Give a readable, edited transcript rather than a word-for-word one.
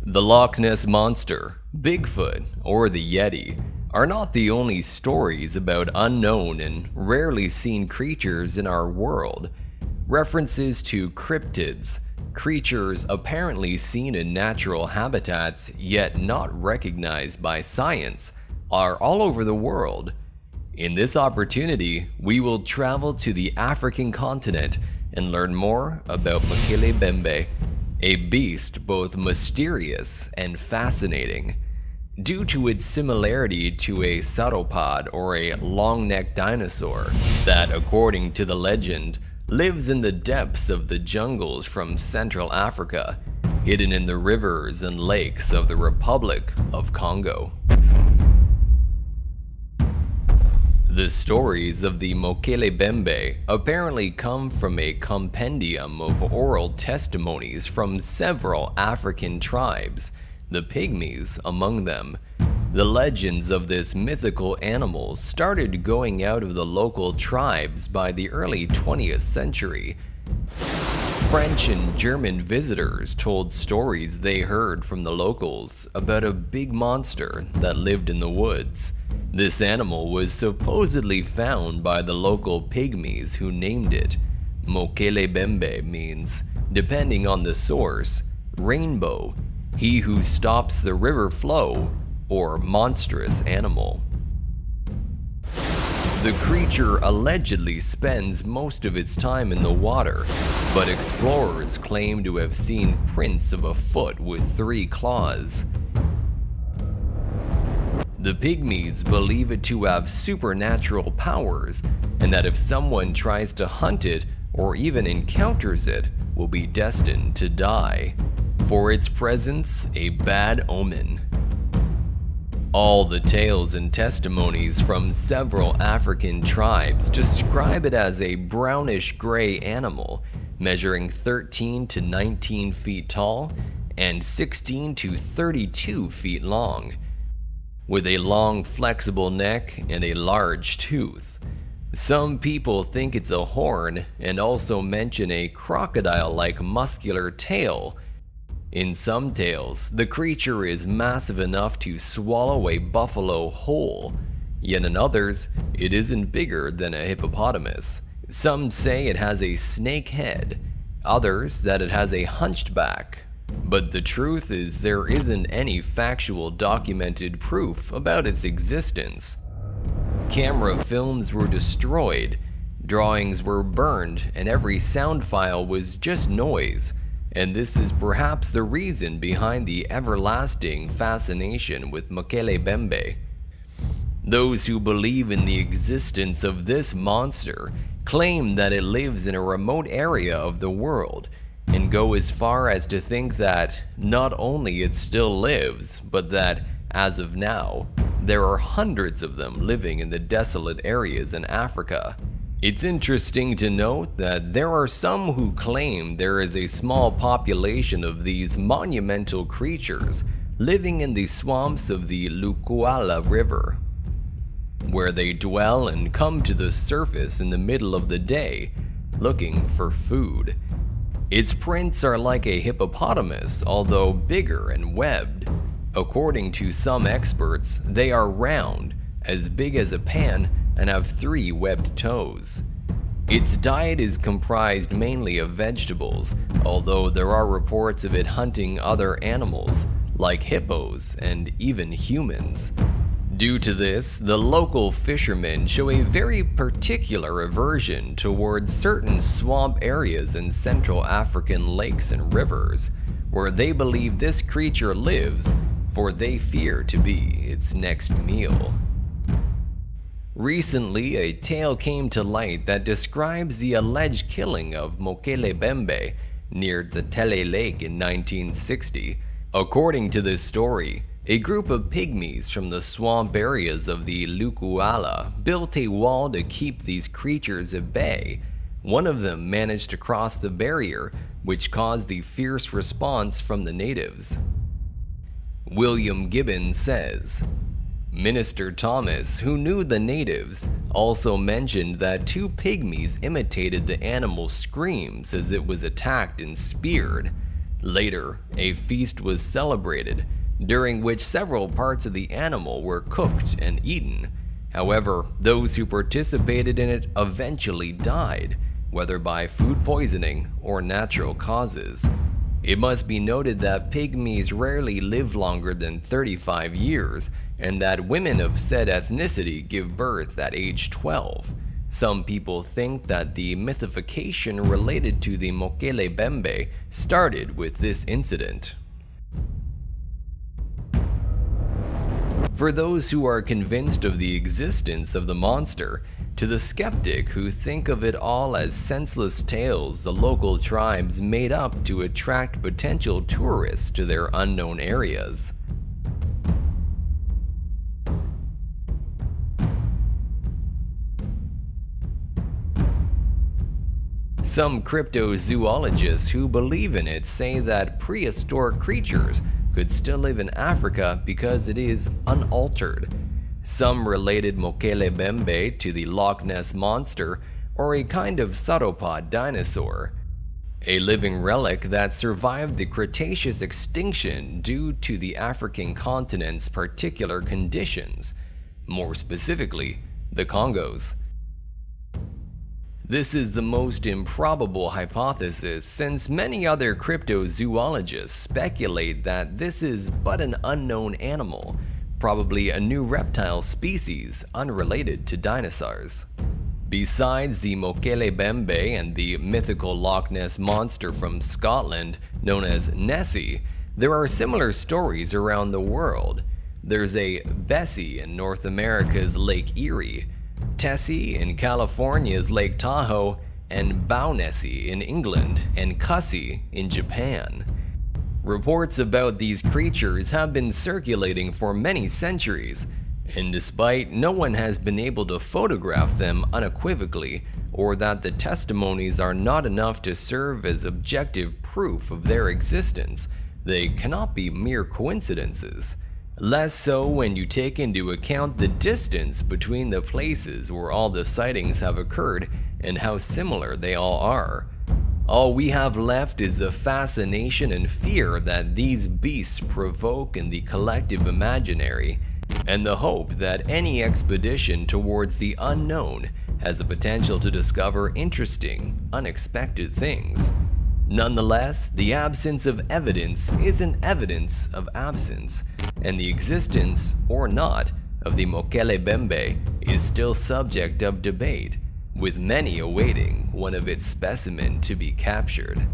The Loch Ness Monster, Bigfoot, or the Yeti are not the only stories about unknown and rarely seen creatures in our world. References to cryptids, creatures apparently seen in natural habitats yet not recognized by science, are all over the world. In this opportunity, we will travel to the African continent and learn more about Mokéle Mbembe, a beast both mysterious and fascinating. Due to its similarity to a sauropod or a long-necked dinosaur that, according to the legend, lives in the depths of the jungles from Central Africa, hidden in the rivers and lakes of the Republic of Congo. The stories of the Mokéle Mbembe apparently come from a compendium of oral testimonies from several African tribes, the Pygmies among them. The legends of this mythical animal started going out of the local tribes by the early 20th century. French and German visitors told stories they heard from the locals about a big monster that lived in the woods. This animal was supposedly found by the local Pygmies who named it. Mokéle Mbembe means, depending on the source, rainbow, he who stops the river flow, or monstrous animal. The creature allegedly spends most of its time in the water, but explorers claim to have seen prints of a foot with 3 claws. The Pygmies believe it to have supernatural powers, and that if someone tries to hunt it or even encounters it, will be destined to die. For its presence, a bad omen. All the tales and testimonies from several African tribes describe it as a brownish-gray animal, measuring 13 to 19 feet tall and 16 to 32 feet long, with a long flexible neck and a large tooth. Some people think it's a horn and also mention a crocodile-like muscular tail. In some tales, the creature is massive enough to swallow a buffalo whole, yet in others, it isn't bigger than a hippopotamus. Some say it has a snake head, others that it has a hunched back. But the truth is there isn't any factual documented proof about its existence. Camera films were destroyed, drawings were burned, and every sound file was just noise. And this is perhaps the reason behind the everlasting fascination with Mokéle Mbembe. Those who believe in the existence of this monster claim that it lives in a remote area of the world, and go as far as to think that not only it still lives, but that, as of now, there are hundreds of them living in the desolate areas in Africa. It's interesting to note that there are some who claim there is a small population of these monumental creatures living in the swamps of the Lukuala River, where they dwell and come to the surface in the middle of the day, looking for food. Its prints are like a hippopotamus, although bigger and webbed. According to some experts, they are round, as big as a pan, and have 3 webbed toes. Its diet is comprised mainly of vegetables, although there are reports of it hunting other animals, like hippos and even humans. Due to this, the local fishermen show a very particular aversion towards certain swamp areas in Central African lakes and rivers, where they believe this creature lives, for they fear to be its next meal. Recently, a tale came to light that describes the alleged killing of Mokéle Mbembe near the Tele Lake in 1960. According to this story, a group of pygmies from the swamp areas of the Lukuala built a wall to keep these creatures at bay. One of them managed to cross the barrier, which caused the fierce response from the natives. William Gibbons says, Minister Thomas, who knew the natives, also mentioned that 2 pygmies imitated the animal's screams as it was attacked and speared. Later, a feast was celebrated, during which several parts of the animal were cooked and eaten. However, those who participated in it eventually died, whether by food poisoning or natural causes. It must be noted that pygmies rarely live longer than 35 years, and that women of said ethnicity give birth at age 12. Some people think that the mythification related to the Mokéle Mbembe started with this incident. For those who are convinced of the existence of the monster, to the skeptic who think of it all as senseless tales the local tribes made up to attract potential tourists to their unknown areas. Some cryptozoologists who believe in it say that prehistoric creatures could still live in Africa because it is unaltered. Some related Mokéle Mbembe to the Loch Ness Monster, or a kind of sauropod dinosaur, a living relic that survived the Cretaceous extinction due to the African continent's particular conditions, more specifically, the Congos. This is the most improbable hypothesis, since many other cryptozoologists speculate that this is but an unknown animal, probably a new reptile species unrelated to dinosaurs. Besides the Mokéle Mbembe and the mythical Loch Ness Monster from Scotland, known as Nessie, there are similar stories around the world. There's a Bessie in North America's Lake Erie, Tessie in California's Lake Tahoe, and Bownessy in England, and Cussie in Japan. Reports about these creatures have been circulating for many centuries, and despite no one has been able to photograph them unequivocally, or that the testimonies are not enough to serve as objective proof of their existence, they cannot be mere coincidences. Less so when you take into account the distance between the places where all the sightings have occurred and how similar they all are. All we have left is the fascination and fear that these beasts provoke in the collective imaginary, and the hope that any expedition towards the unknown has the potential to discover interesting, unexpected things. Nonetheless, the absence of evidence isn't evidence of absence, and the existence, or not, of the Mokéle Mbembe is still subject of debate, with many awaiting one of its specimen to be captured.